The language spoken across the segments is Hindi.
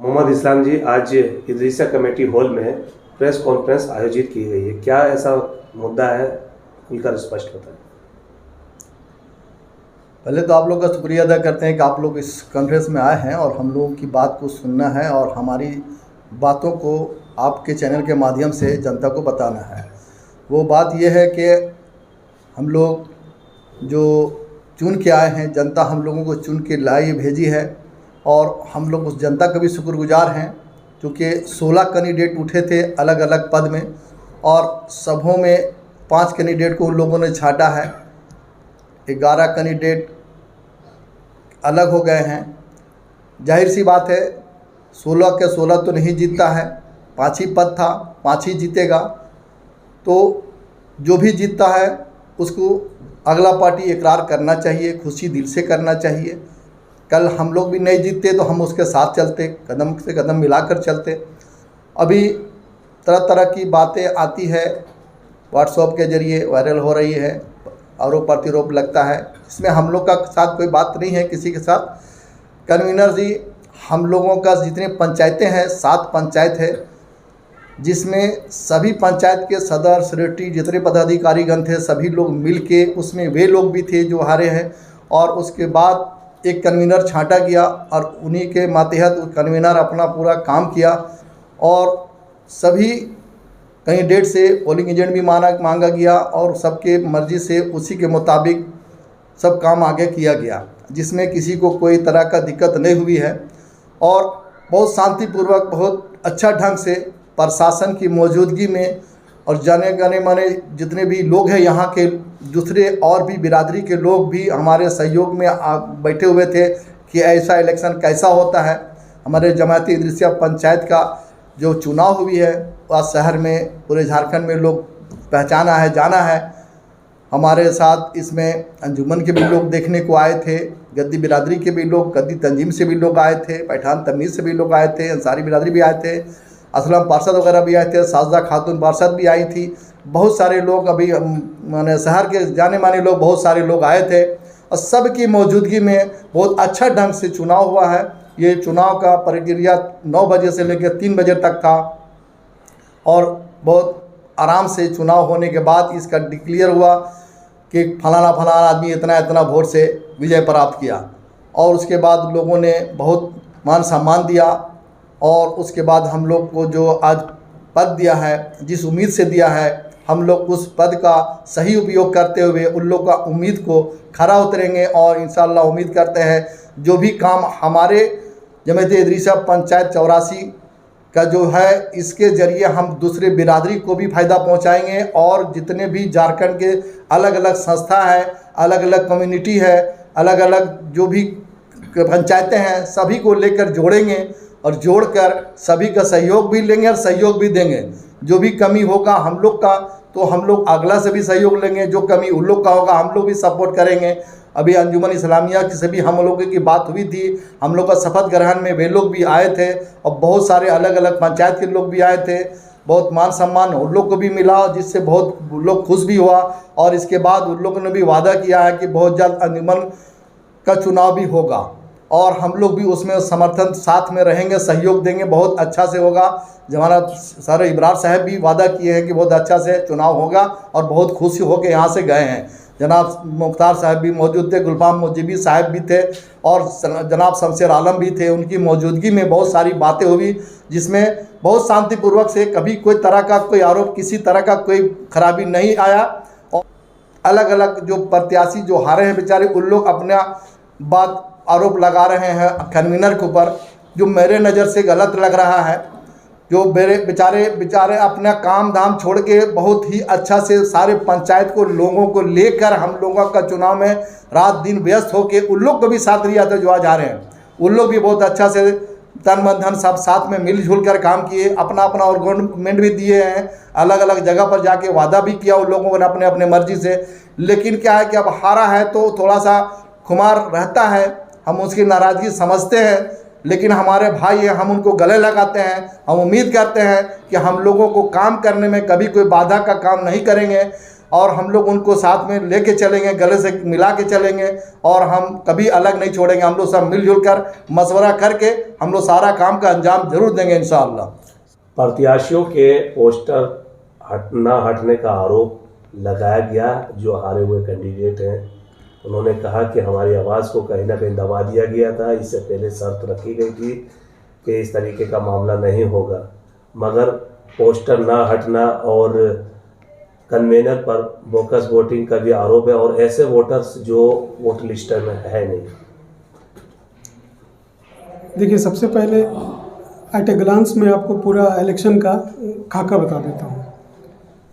मोहम्मद इस्लाम जी, आज इदरीसा कमेटी हॉल में प्रेस कॉन्फ्रेंस आयोजित की गई है। क्या ऐसा मुद्दा है, खुलकर स्पष्ट बताएं। पहले तो आप लोग का शुक्रिया अदा करते हैं कि आप लोग इस कॉन्फ्रेंस में आए हैं और हम लोगों की बात को सुनना है और हमारी बातों को आपके चैनल के माध्यम से जनता को बताना है। वो बात ये है कि हम लोग जो चुन के आए हैं, जनता हम लोगों को चुन के लाई भेजी है और हम लोग उस जनता का भी शुक्रगुजार हैं, क्योंकि 16 कैंडिडेट उठे थे अलग अलग पद में और सबों में 5 कैंडिडेट को उन लोगों ने छांटा है। 11 कैंडिडेट अलग हो गए हैं। जाहिर सी बात है, 16 के 16 तो नहीं जीतता है, 5 ही पद था, 5 ही जीतेगा। तो जो भी जीतता है उसको अगला पार्टी इकरार करना चाहिए, खुशी दिल से करना चाहिए। कल हम लोग भी नहीं जीतते तो हम उसके साथ चलते, कदम से कदम मिलाकर चलते। अभी तरह तरह की बातें आती है, व्हाट्सएप के ज़रिए वायरल हो रही है, आरोप प्रतिरोप लगता है। इसमें हम लोग का साथ कोई बात नहीं है किसी के साथ। कन्वीनर जी, हम लोगों का जितने पंचायतें हैं, 7 पंचायत है, जिसमें सभी पंचायत के सदर सेक्रेटरी जितने पदाधिकारीगण थे सभी लोग मिल के, उसमें वे लोग भी थे जो हारे हैं। और उसके बाद एक कन्वीनर छांटा गया और उन्हीं के मातहत कन्वीनर अपना पूरा काम किया और सभी कैंडिडेट से पोलिंग एजेंट भी मांगा गया और सबके मर्ज़ी से उसी के मुताबिक सब काम आगे किया गया, जिसमें किसी को कोई तरह का दिक्कत नहीं हुई है। और बहुत शांतिपूर्वक, बहुत अच्छा ढंग से प्रशासन की मौजूदगी में और जाने गाने माने जितने भी लोग हैं, यहाँ के दूसरे और भी बिरादरी के लोग भी हमारे सहयोग में बैठे हुए थे कि ऐसा इलेक्शन कैसा होता है। हमारे जमाती इदरीसिया पंचायत का जो चुनाव हुई है वह शहर में, पूरे झारखंड में लोग पहचाना है, जाना है। हमारे साथ इसमें अंजुमन के भी लोग देखने को आए थे, गद्दी बिरादरी के भी लोग, गद्दी तंजीम से भी लोग आए थे, पठान तमीज़ से भी लोग आए थे, अंसारी बिरादरी भी आए थे, असलम पार्षद वगैरह भी आए थे, साजदा खातून पार्षद भी आई थी। बहुत सारे लोग, अभी माने शहर के जाने माने लोग बहुत सारे लोग आए थे और सबकी मौजूदगी में बहुत अच्छा ढंग से चुनाव हुआ है। ये चुनाव का प्रक्रिया 9 बजे से लेकर 3 बजे तक था और बहुत आराम से चुनाव होने के बाद इसका डिक्लेयर हुआ कि फलाना आदमी इतना इतना वोट से विजय प्राप्त किया। और उसके बाद लोगों ने बहुत मान सम्मान दिया और उसके बाद हम लोग को जो आज पद दिया है, जिस उम्मीद से दिया है, हम लोग उस पद का सही उपयोग करते हुए उन लोग का उम्मीद को खरा उतरेंगे और इंशाअल्लाह उम्मीद करते हैं जो भी काम हमारे जमात इदरीसा पंचायत 84 का जो है, इसके ज़रिए हम दूसरे बिरादरी को भी फ़ायदा पहुंचाएंगे और जितने भी झारखंड के अलग अलग संस्था है, अलग अलग कम्युनिटी है, अलग अलग जो भी पंचायतें हैं, सभी को लेकर जोड़ेंगे और जोड़कर सभी का सहयोग भी लेंगे और सहयोग भी देंगे। जो भी कमी होगा हम लोग का तो हम लोग अगला से भी सहयोग लेंगे, जो कमी उन लोग का होगा हम लोग भी सपोर्ट करेंगे। अभी अंजुमन इस्लामिया से भी हम लोगों की बात हुई थी, हम लोग का शपथ ग्रहण में वे लोग भी आए थे और बहुत सारे अलग अलग पंचायत के लोग भी आए थे। बहुत मान सम्मान उन लोग को भी मिला, जिससे बहुत लोग खुश भी हुआ। और इसके बाद उन लोगों ने भी वादा किया है कि बहुत जल्द अंजुमन का चुनाव भी होगा और हम लोग भी उसमें समर्थन साथ में रहेंगे, सहयोग देंगे, बहुत अच्छा से होगा। हमारा सर इब्रार साहब भी वादा किए हैं कि बहुत अच्छा से चुनाव होगा और बहुत खुशी होकर यहाँ से गए हैं। जनाब मुख्तार साहब भी मौजूद थे, गुलफाम मुजीबी साहब भी थे और जनाब शमशेर आलम भी थे। उनकी मौजूदगी में बहुत सारी बातें हुई, जिसमें बहुत शांतिपूर्वक से कभी कोई तरह का कोई आरोप, किसी तरह का कोई खराबी नहीं आया। और अलग अलग जो प्रत्याशी जो हारे हैं बेचारे, उन लोग अपना बात आरोप लगा रहे हैं कन्वीनर के ऊपर, जो मेरे नज़र से गलत लग रहा है। जो मेरे बेचारे अपना काम धाम छोड़ के बहुत ही अच्छा से सारे पंचायत को, लोगों को लेकर हम लोगों का चुनाव में रात दिन व्यस्त होकर उन लोग को भी साथ लिया था जो आज आ रहे हैं। उन लोग भी बहुत अच्छा से तन मन धन सब साथ में मिलजुल कर काम किए, अपना अपना ऑर्गुमेंट भी दिए हैं, अलग अलग जगह पर जाके वादा भी किया उन लोगों ने अपने अपने मर्जी से। लेकिन क्या है कि अब हारा है तो थोड़ा सा खुमार रहता है, हम उसकी नाराज़गी समझते हैं, लेकिन हमारे भाई हैं, हम उनको गले लगाते हैं। हम उम्मीद करते हैं कि हम लोगों को काम करने में कभी कोई बाधा का काम नहीं करेंगे और हम लोग उनको साथ में लेके चलेंगे, गले से मिला के चलेंगे और हम कभी अलग नहीं छोड़ेंगे। हम लोग सब मिलजुल कर मशवरा करके हम लोग सारा काम का अंजाम जरूर देंगे इंशाअल्लाह। प्रत्याशियों के पोस्टर न हटने का आरोप लगाया गया। जो हारे हुए कैंडिडेट हैं उन्होंने कहा कि हमारी आवाज़ को कहीं ना कहीं दबा दिया गया था। इससे पहले शर्त रखी गई थी कि इस तरीके का मामला नहीं होगा, मगर पोस्टर ना हटना और कन्वेनर पर बोकस वोटिंग का भी आरोप है और ऐसे वोटर्स जो वोटर लिस्ट में है नहीं। देखिए, सबसे पहले एट ए ग्लांस में आपको पूरा इलेक्शन का खाका बता देता हूँ।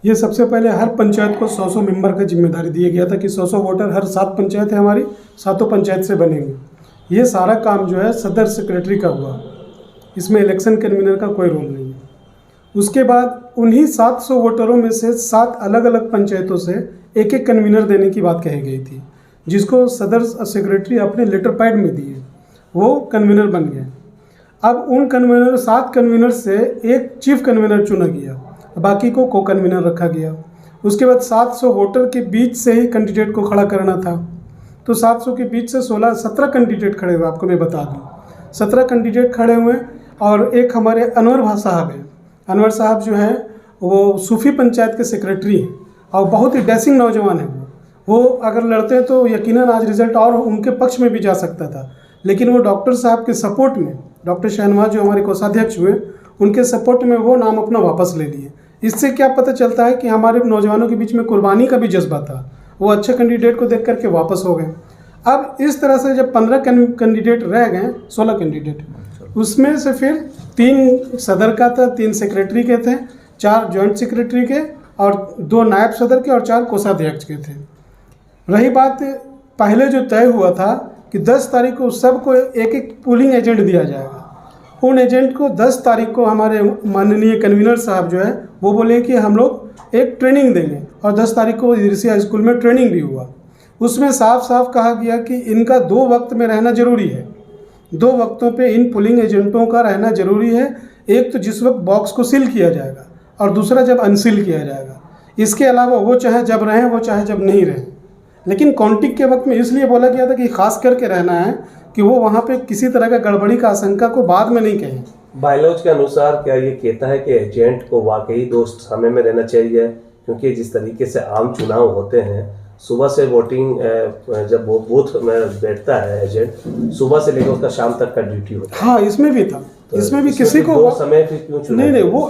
ये सबसे पहले हर पंचायत को 100 मेंबर का जिम्मेदारी दिया गया था कि 100 वोटर हर 7 पंचायत है हमारी, 7 पंचायत से बनेंगे। ये सारा काम जो है सदर सेक्रेटरी का हुआ, इसमें इलेक्शन कन्वीनर का कोई रोल नहीं है। उसके बाद उन्हीं 700 वोटरों में से 7 अलग अलग पंचायतों से एक एक कन्वीनर देने की बात कही गई थी, जिसको सदर सेक्रेटरी अपने लेटर पैड में दिए, वो कन्वीनर बन गए। अब उन 7 कन्वीनर से एक चीफ कन्वीनर चुना गया, बाकी को कन्वीनर रखा गया। उसके बाद 700 वोटर के बीच से ही कैंडिडेट को खड़ा करना था, तो 700 के बीच से 17 कैंडिडेट खड़े हुए। आपको मैं बता दूं 17 कैंडिडेट खड़े हुए और एक हमारे अनवर साहब हैं। अनवर साहब जो हैं वो सूफी पंचायत के सेक्रेटरी हैं और बहुत ही डैशिंग नौजवान हैं। वो अगर लड़ते तो यकीनन आज रिजल्ट और उनके पक्ष में भी जा सकता था, लेकिन वो डॉक्टर साहब के सपोर्ट में, डॉक्टर शहनवाज जो हमारे कोषाध्यक्ष हुए, उनके सपोर्ट में वो नाम अपना वापस ले लिए। इससे क्या पता चलता है कि हमारे नौजवानों के बीच में कुर्बानी का भी जज्बा था। वो अच्छे कैंडिडेट को देख करके वापस हो गए। अब इस तरह से जब 15 कैंडिडेट रह गए, 16 कैंडिडेट, उसमें से फिर 3 सदर का था, 3 सेक्रेटरी के थे, 4 जॉइंट सेक्रेटरी के और 2 नायब सदर के और 4 कोषाध्यक्ष के थे। रही बात पहले जो तय हुआ था कि 10 तारीख को सबको एक एक पोलिंग एजेंट दिया जाएगा। उन एजेंट को 10 तारीख को हमारे माननीय कन्वीनर साहब जो है वो बोले कि हम लोग एक ट्रेनिंग देंगे, और 10 तारीख को इदरिसी हाई स्कूल में ट्रेनिंग भी हुआ। उसमें साफ साफ कहा गया कि इनका 2 वक्त में रहना जरूरी है। 2 वक्तों पे इन पोलिंग एजेंटों का रहना जरूरी है। एक तो जिस वक्त बॉक्स को सील किया जाएगा और दूसरा जब अनसील किया जाएगा। इसके अलावा वो चाहे जब रहें, वो चाहे जब नहीं रहें। लेकिन काउंटिंग के वक्त में इसलिए बोला गया था कि खास करके रहना है कि वो वहाँ पे किसी तरह का गड़बड़ी का आशंका को बाद में नहीं कहें। बायलॉज के अनुसार क्या ये कहता है कि एजेंट को वाकई 2 समय में रहना चाहिए? क्योंकि जिस तरीके से आम चुनाव होते हैं, सुबह से वोटिंग जब वो बूथ में बैठता है एजेंट, सुबह से लेकर उसका शाम तक का ड्यूटी होता है। हाँ, इसमें भी था। तो इसमें भी किसी को 2 समय फिर क्यों चुना? नहीं, वो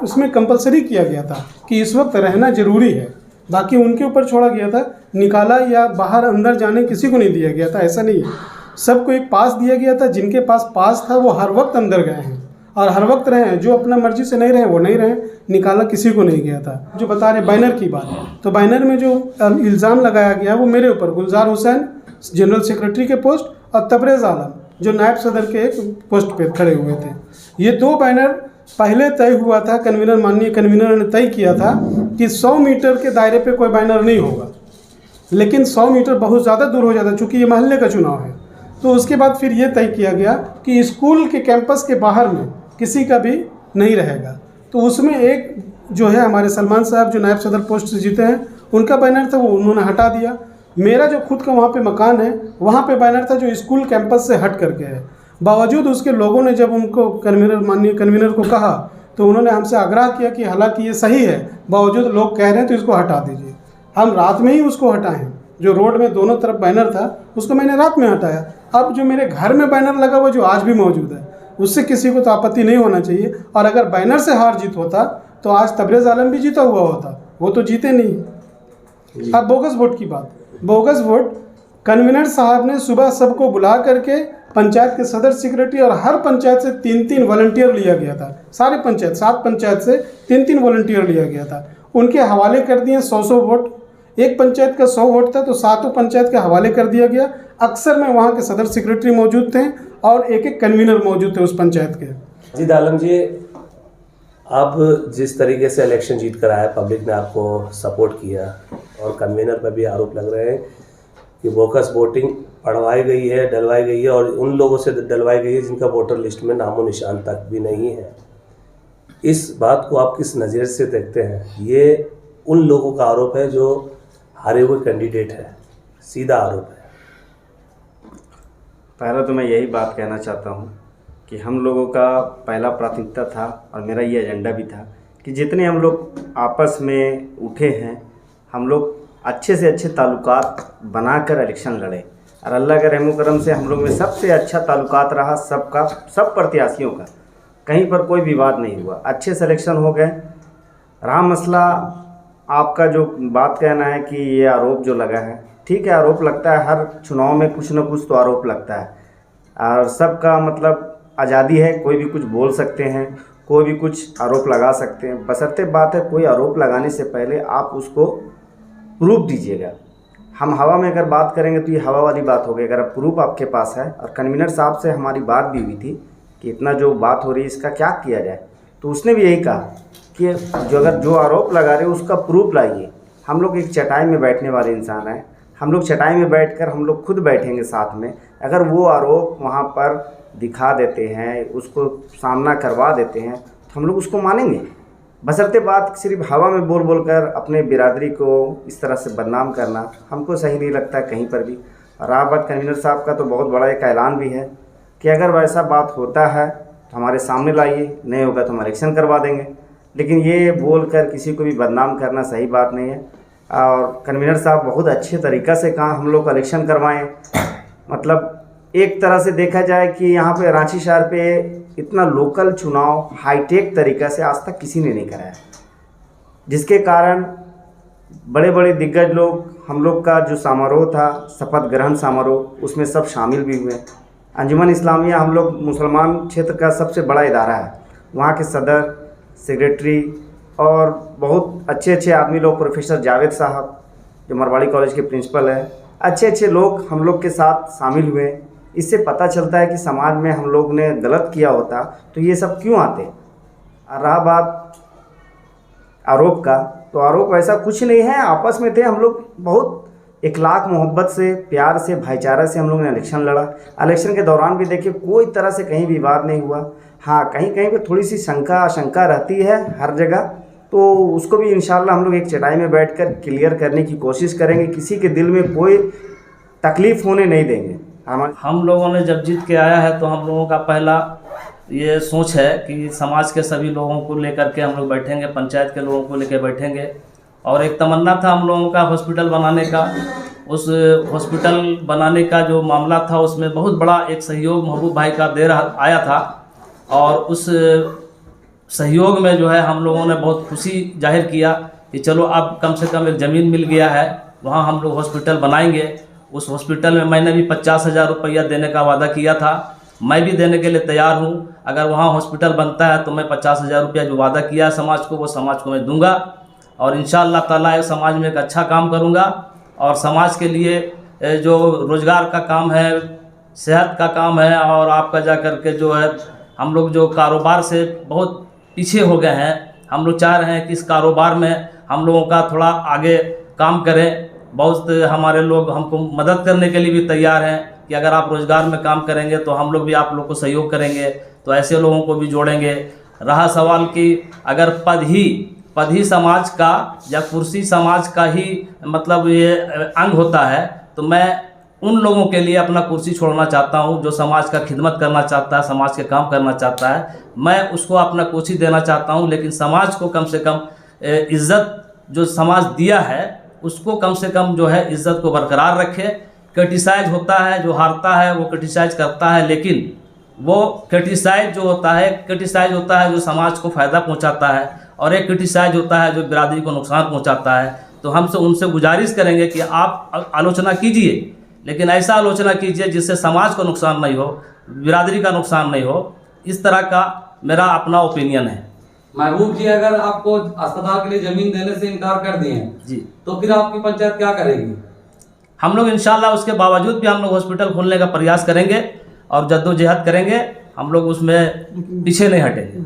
इसमें कंपलसरी किया गया था कि इस वक्त रहना जरूरी है। बाकी उनके ऊपर छोड़ा गया था, निकाला या बाहर अंदर जाने किसी को नहीं दिया गया था। ऐसा नहीं है, सबको एक पास दिया गया था। जिनके पास पास था वो हर वक्त अंदर गए हैं और हर वक्त रहे हैं। जो अपना मर्जी से नहीं रहे वो नहीं रहे, निकाला किसी को नहीं गया था। जो बता रहे बैनर की बात, तो बैनर में जो इल्ज़ाम लगाया गया वो मेरे ऊपर, गुलजार हुसैन जनरल सेक्रेटरी के पोस्ट और तबरेज़ आलम जो नायब सदर के एक पोस्ट पे खड़े हुए थे। ये 2 बैनर पहले तय हुआ था, माननीय कन्वीनर ने तय किया था कि 100 मीटर के दायरे पे कोई बैनर नहीं होगा, लेकिन 100 मीटर बहुत ज़्यादा दूर हो जाता चूँकि ये मोहल्ले का चुनाव है। तो उसके बाद फिर ये तय किया गया कि स्कूल के कैंपस के बाहर में किसी का भी नहीं रहेगा। तो उसमें एक जो है हमारे सलमान साहब जो नायब सदर पोस्ट से जीते हैं, उनका बैनर था, वो उन्होंने हटा दिया। मेरा जो खुद का वहाँ पे मकान है, वहाँ पे बैनर था जो स्कूल कैंपस से हट करके है। बावजूद उसके लोगों ने जब उनको माननीय कन्वीनर को कहा तो उन्होंने हमसे आग्रह किया कि हालांकि ये सही है, बावजूद लोग कह रहे हैं तो इसको हटा दीजिए। हम रात में ही उसको हटाएं। जो रोड में दोनों तरफ बैनर था उसको मैंने रात में हटाया। अब जो मेरे घर में बैनर लगा हुआ जो आज भी मौजूद है, उससे किसी को तो आपत्ति नहीं होना चाहिए। और अगर बैनर से हार जीत होता तो आज तबरेज़ आलम भी जीता हुआ होता, वो तो जीते नहीं। अब बोगस वोट की बात, बोगस वोट कन्वीनर साहब ने सुबह सबको बुला करके पंचायत के सदर सेक्रेटरी और हर पंचायत से 3-3 वॉलंटियर लिया गया था। सारे पंचायत 7 पंचायत से 3-3 वॉलंटियर लिया गया था। उनके हवाले कर दिए 100 वोट। एक पंचायत का 100 वोट था तो 7 पंचायत के हवाले कर दिया गया। अक्सर में वहाँ के सदर सेक्रेटरी मौजूद थे और एक कन्वीनर मौजूद थे उस पंचायत के। जी आलम जी, आप जिस तरीके से इलेक्शन जीत कर आए, पब्लिक ने आपको सपोर्ट किया और कन्वीनर पर भी आरोप लग रहे हैं कि बोगस वोटिंग पढ़वाई गई है, डलवाई गई है और उन लोगों से डलवाई गई है जिनका वोटर लिस्ट में नामो निशान तक भी नहीं है। इस बात को आप किस नज़र से देखते हैं? ये उन लोगों का आरोप है जो हारे हुए कैंडिडेट है, सीधा आरोप है। पहला तो मैं यही बात कहना चाहता हूँ कि हम लोगों का पहला प्राथमिकता था और मेरा ये एजेंडा भी था कि जितने हम लोग आपस में उठे हैं, हम लोग अच्छे से अच्छे ताल्लुकात बनाकर इलेक्शन लड़े और अल्लाह के रहम करम से हम लोग में सबसे अच्छा ताल्लुकात रहा सबका, सब प्रत्याशियों का। कहीं पर कोई विवाद नहीं हुआ, अच्छे से इलेक्शन हो गए। रहा मसला आपका जो बात कहना है कि ये आरोप जो लगा है, ठीक है, आरोप लगता है, हर चुनाव में कुछ ना कुछ तो आरोप लगता है और सबका मतलब आज़ादी है, कोई भी कुछ बोल सकते हैं, कोई भी कुछ आरोप लगा सकते हैं। बशर्ते बात है कोई आरोप लगाने से पहले आप उसको प्रूफ दीजिएगा। हम हवा में अगर बात करेंगे तो ये हवा वाली बात हो गई। अगर प्रूफ आपके पास है, और कन्वीनर साहब से हमारी बात भी हुई थी कि इतना जो बात हो रही है इसका क्या किया जाए, तो उसने भी यही कहा कि जो आरोप लगा रहे हो उसका प्रूफ लाइए। हम लोग एक चटाई में बैठने वाले इंसान हैं, हम लोग चटाई में बैठकर हम लोग खुद बैठेंगे साथ में। अगर वो आरोप वहाँ पर दिखा देते हैं, उसको सामना करवा देते हैं, तो हम लोग उसको मानेंगे। बशर्ते बात सिर्फ हवा में बोल बोल कर अपने बिरादरी को इस तरह से बदनाम करना हमको सही नहीं लगता कहीं पर भी। और रहा बात कन्वीनर साहब का, तो बहुत बड़ा एक ऐलान भी है कि अगर वैसा बात होता है तो हमारे सामने लाइए, नहीं होगा तो हम इलेक्शन करवा देंगे। लेकिन ये बोल कर किसी को भी बदनाम करना सही बात नहीं है। और कन्वीनर साहब बहुत अच्छे तरीक़ा से कहा हम लोग इलेक्शन करवाएं। मतलब एक तरह से देखा जाए कि यहाँ पे रांची शहर पे इतना लोकल चुनाव हाईटेक तरीक़ा से आज तक किसी ने नहीं कराया, जिसके कारण बड़े बड़े दिग्गज लोग, हम लोग का जो समारोह था, शपथ ग्रहण समारोह, उसमें सब शामिल भी हुए। अंजुमन इस्लामिया हम लोग मुसलमान क्षेत्र का सबसे बड़ा इदारा है, वहाँ के सदर, सेक्रेटरी और बहुत अच्छे अच्छे आदमी लोग, प्रोफेसर जावेद साहब जो मरवाड़ी कॉलेज के प्रिंसिपल है, अच्छे अच्छे लोग हम लोग के साथ शामिल हुए। इससे पता चलता है कि समाज में हम लोग ने गलत किया होता तो ये सब क्यों आते। और रहा बात आरोप का, तो आरोप ऐसा कुछ नहीं है, आपस में थे हम लोग, बहुत इखलाक मोहब्बत से, प्यार से, भाईचारा से हम लोग ने इलेक्शन लड़ा। इलेक्शन के दौरान भी देखिए कोई तरह से कहीं विवाद नहीं हुआ। हाँ, कहीं कहीं पे थोड़ी सी आशंका रहती है हर जगह, तो उसको भी इंशाल्लाह हम लोग एक चटाई में बैठकर क्लियर करने की कोशिश करेंगे। किसी के दिल में कोई तकलीफ़ होने नहीं देंगे। हम लोगों ने जब जीत के आया है तो हम लोगों का पहला ये सोच है कि समाज के सभी लोगों को लेकर के हम लोग बैठेंगे, पंचायत के लोगों को लेकर बैठेंगे। और एक तमन्ना था हम लोगों का हॉस्पिटल बनाने का। उस हॉस्पिटल बनाने का जो मामला था उसमें बहुत बड़ा एक सहयोग महबूब भाई का आया था, और उस सहयोग में जो है हम लोगों ने बहुत खुशी जाहिर किया कि चलो अब कम से कम एक ज़मीन मिल गया है, वहाँ हम लोग हॉस्पिटल बनाएंगे। उस हॉस्पिटल में मैंने भी 50,000 रुपया देने का वादा किया था, मैं भी देने के लिए तैयार हूँ। अगर वहाँ हॉस्पिटल बनता है तो मैं 50,000 रुपया जो वादा किया समाज को, वो समाज को मैं दूंगा। और इंशाअल्लाह ताला समाज में एक अच्छा काम करूँगा। और समाज के लिए जो रोज़गार का काम है, सेहत का काम है, और आपका जा कर के जो है हम लोग जो कारोबार से बहुत पीछे हो गए हैं, हम लोग चाह रहे हैं कि इस कारोबार में हम लोगों का थोड़ा आगे काम करें। बहुत हमारे लोग हमको मदद करने के लिए भी तैयार हैं कि अगर आप रोज़गार में काम करेंगे तो हम लोग भी आप लोग को सहयोग करेंगे, तो ऐसे लोगों को भी जोड़ेंगे। रहा सवाल कि अगर पद ही समाज का या कुर्सी समाज का ही मतलब ये अंग होता है, तो मैं उन लोगों के लिए अपना कुर्सी छोड़ना चाहता हूं जो समाज का खिदमत करना चाहता है, समाज के काम करना चाहता है। मैं उसको अपना कुर्सी देना चाहता हूं, लेकिन समाज को कम से कम इज़्ज़त जो समाज दिया है उसको कम से कम जो है इज़्ज़त को बरकरार रखे। क्रिटिसाइज होता है, जो हारता है वो क्रिटिसाइज करता है, लेकिन वो क्रिटिसाइज होता है जो समाज को फ़ायदा पहुंचाता है, और एक क्रिटिसाइज होता है जो बिरादरी को नुकसान पहुंचाता है। तो हमसे उनसे गुजारिश करेंगे कि आप आलोचना कीजिए, लेकिन ऐसा आलोचना कीजिए जिससे समाज को नुकसान नहीं हो, बिरादरी का नुकसान नहीं हो। इस तरह का मेरा अपना ओपिनियन है। महबूब जी, अगर आपको अस्पताल के लिए जमीन देने से इनकार कर दिए जी, तो फिर आपकी पंचायत क्या करेगी? हम लोग इंशाल्लाह उसके बावजूद भी हम लोग हॉस्पिटल खोलने का प्रयास करेंगे और जद्दोजहद करेंगे। हम लोग उसमें पीछे नहीं हटेंगे।